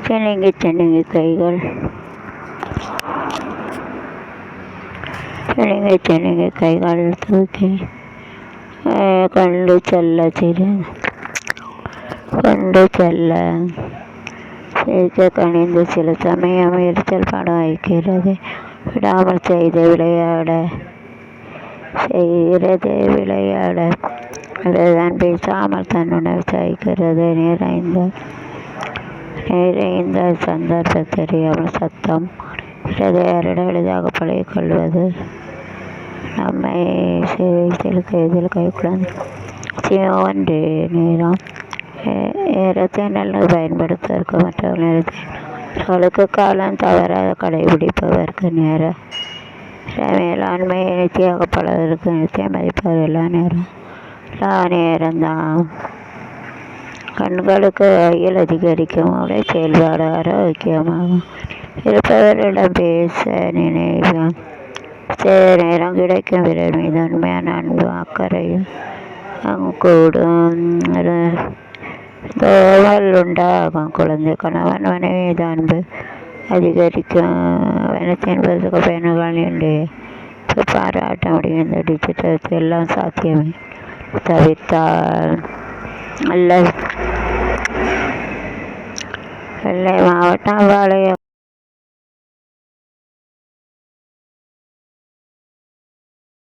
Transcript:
சினுங்கி கைகள், சினுங்கி கைகள் தூக்கி கொண்டு செல்ல சிரிக்க கனிந்து சில சமயம் எரிச்சல் பட வைக்கிறது. விடாமல் செய்கிறது விளையாட அதுதான் பேசாமல் தன் உணவு சாய்க்கிறது. நிறைந்த சந்தர்ப்பம் தெரியாமல் சத்தம் யாரிடம் எளிதாக பழகிக்கொள்வது. நம்மை செலுக்கையதில் கை குழந்தை ஒன்று நேரத்தை நல்லது பயன்படுத்துவதற்கு மற்றவர்கள் நேரத்தை காலம் தவறாத கடைபிடிப்பதற்கு மேலாண்மையை நிச்சயமாக பலருக்கு நிச்சயம் மதிப்பவர் எல்லா நேரம்தான். கண்களுக்கு வகையில் அதிகரிக்கும் உடை செயல்பாடு ஆரோக்கியமாகும். இருப்பவரிடம் பேச நினைவும் நேரம் கிடைக்கும். பிறர் மீது உண்மையான அன்பும் அக்கறையும் கூடும். தோவல் உண்டாகும். குழந்தை கணவன் மனைவி மீது அன்பு அதிகரிக்கும். என்பதற்கு பெண்கள் என்று பாராட்ட முடியும். இந்த டிஜிட்டல் எல்லாம் சாத்தியமே தவிர்த்தால் நெல்லை மாவட்டம் வாழைய